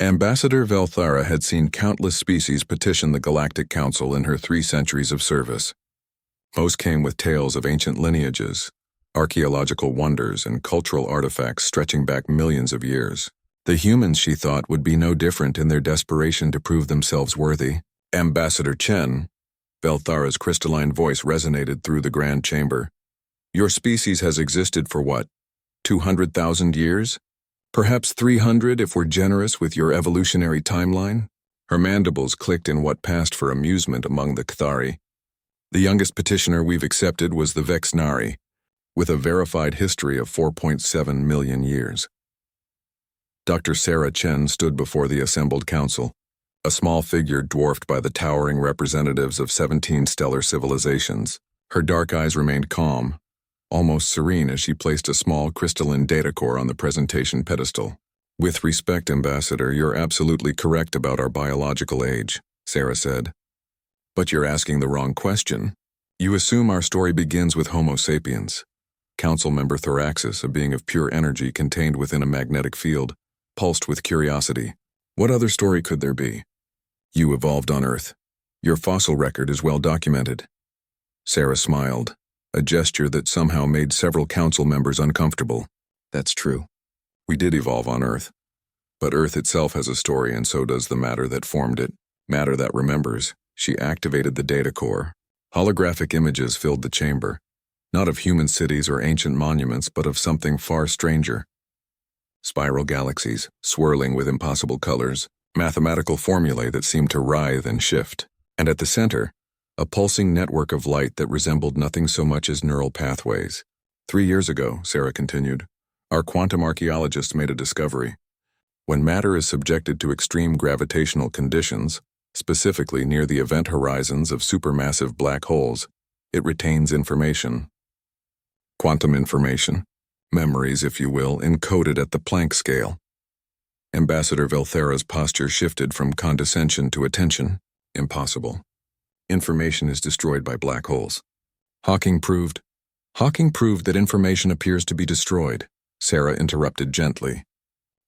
Ambassador Velthara had seen countless species petition the Galactic Council in her 3 centuries of service. Most came with tales of ancient lineages, archaeological wonders, and cultural artifacts stretching back millions of years. The humans, she thought, would be no different in their desperation to prove themselves worthy. Ambassador Chen, Velthara's crystalline voice resonated through the grand chamber. Your species has existed for what, 200,000 years? Perhaps 300 if we're generous with your evolutionary timeline? Her mandibles clicked in what passed for amusement among the Kthari. The youngest petitioner we've accepted was the Vexnari, with a verified history of 4.7 million years. Dr. Sarah Chen stood before the assembled council, a small figure dwarfed by the towering representatives of 17 stellar civilizations. Her dark eyes remained calm, almost serene as she placed a small crystalline data core on the presentation pedestal. With respect, Ambassador, you're absolutely correct about our biological age, Sarah said. But you're asking the wrong question. You assume our story begins with Homo sapiens. Council member Thoraxis, a being of pure energy contained within a magnetic field, pulsed with curiosity. What other story could there be? You evolved on Earth. Your fossil record is well documented. Sarah smiled, a gesture that somehow made several council members uncomfortable. That's true. We did evolve on Earth. But Earth itself has a story, and so does the matter that formed it. Matter that remembers. She activated the data core. Holographic images filled the chamber, not of human cities or ancient monuments, but of something far stranger. Spiral galaxies, swirling with impossible colors, mathematical formulae that seemed to writhe and shift, and at the center, a pulsing network of light that resembled nothing so much as neural pathways. 3 years ago, Sarah continued, our quantum archaeologists made a discovery. When matter is subjected to extreme gravitational conditions, specifically near the event horizons of supermassive black holes, it retains information. Quantum information, memories, if you will, encoded at the Planck scale. Ambassador Velthara's posture shifted from condescension to attention. Impossible. Information is destroyed by black holes. Hawking proved that information appears to be destroyed, Sarah interrupted gently.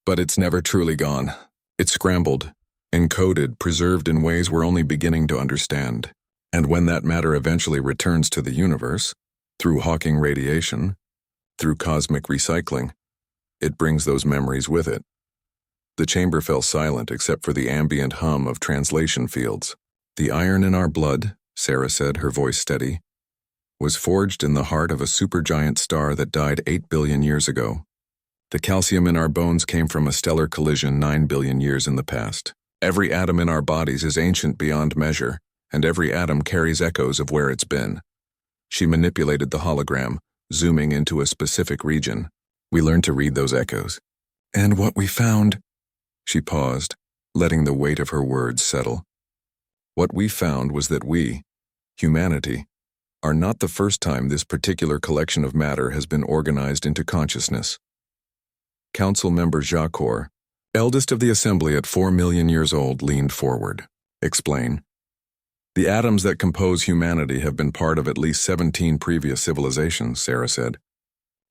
But it's never truly gone. It's scrambled, encoded, preserved in ways we're only beginning to understand. And when that matter eventually returns to the universe, through Hawking radiation, through cosmic recycling, it brings those memories with it. The chamber fell silent except for the ambient hum of translation fields. The iron in our blood, Sarah said, her voice steady, was forged in the heart of a supergiant star that died 8 billion years ago. The calcium in our bones came from a stellar collision 9 billion years in the past. Every atom in our bodies is ancient beyond measure, and every atom carries echoes of where it's been. She manipulated the hologram, zooming into a specific region. We learned to read those echoes. And what we found... She paused, letting the weight of her words settle. What we found was that we, humanity, are not the first time this particular collection of matter has been organized into consciousness. Council member Jacor, eldest of the assembly at 4 million years old, leaned forward. Explain. The atoms that compose humanity have been part of at least 17 previous civilizations, Sarah said.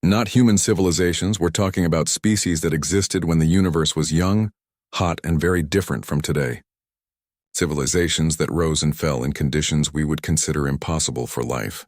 Not human civilizations, we're talking about species that existed when the universe was young, hot, and very different from today. Civilizations that rose and fell in conditions we would consider impossible for life.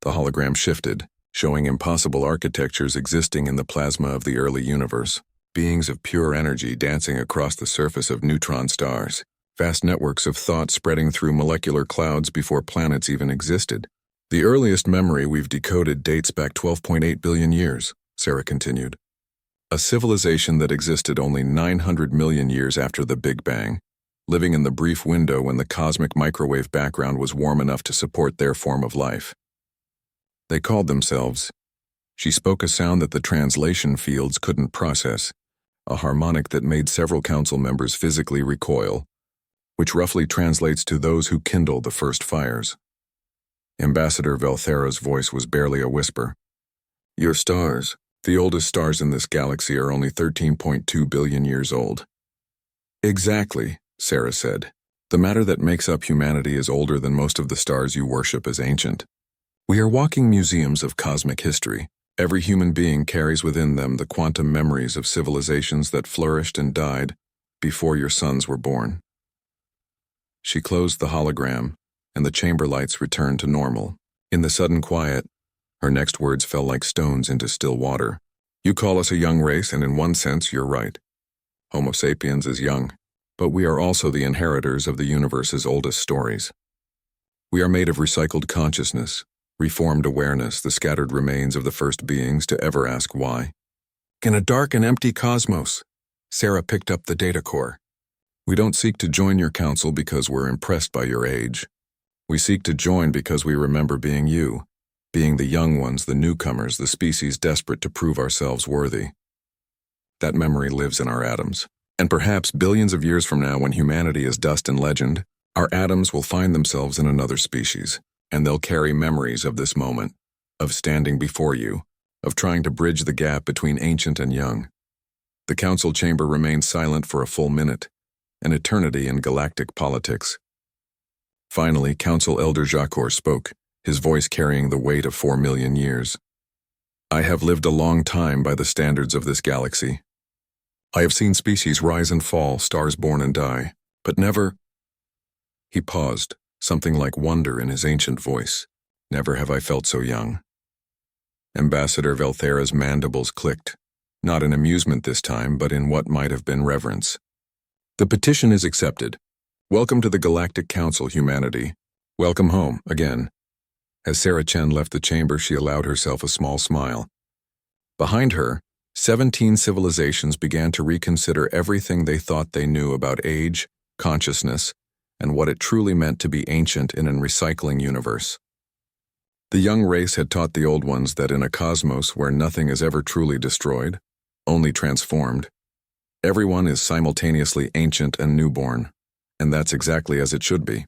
The hologram shifted, showing impossible architectures existing in the plasma of the early universe. Beings of pure energy dancing across the surface of neutron stars. Vast networks of thought spreading through molecular clouds before planets even existed. The earliest memory we've decoded dates back 12.8 billion years, Sarah continued. A civilization that existed only 900 million years after the Big Bang, living in the brief window when the cosmic microwave background was warm enough to support their form of life. They called themselves. She spoke a sound that the translation fields couldn't process, a harmonic that made several council members physically recoil, which roughly translates to those who kindle the first fires. Ambassador Velthara's voice was barely a whisper. Your stars, the oldest stars in this galaxy, are only 13.2 billion years old. Exactly, Sarah said. The matter that makes up humanity is older than most of the stars you worship as ancient. We are walking museums of cosmic history. Every human being carries within them the quantum memories of civilizations that flourished and died, before your sons were born." She closed the hologram, and the chamber lights returned to normal. In the sudden quiet, her next words fell like stones into still water. "You call us a young race, and in one sense, you're right. Homo sapiens is young, but we are also the inheritors of the universe's oldest stories. We are made of recycled consciousness, reformed awareness, the scattered remains of the first beings to ever ask why. In a dark and empty cosmos," Sarah picked up the data core. "We don't seek to join your council because we're impressed by your age. We seek to join because we remember being you, being the young ones, the newcomers, the species desperate to prove ourselves worthy. That memory lives in our atoms. And perhaps billions of years from now, when humanity is dust and legend, our atoms will find themselves in another species, and they'll carry memories of this moment, of standing before you, of trying to bridge the gap between ancient and young." The council chamber remained silent for a full minute, an eternity in galactic politics. Finally, Council Elder Jacor spoke, his voice carrying the weight of 4 million years. "I have lived a long time by the standards of this galaxy. I have seen species rise and fall, stars born and die, but never—" He paused, something like wonder in his ancient voice. "Never have I felt so young." Ambassador Velthera's mandibles clicked, not in amusement this time, but in what might have been reverence. "The petition is accepted. Welcome to the Galactic Council, humanity. Welcome home, again." As Sarah Chen left the chamber, she allowed herself a small smile. Behind her, 17 civilizations began to reconsider everything they thought they knew about age, consciousness, and what it truly meant to be ancient in a recycling universe. The young race had taught the old ones that in a cosmos where nothing is ever truly destroyed, only transformed, everyone is simultaneously ancient and newborn, and that's exactly as it should be.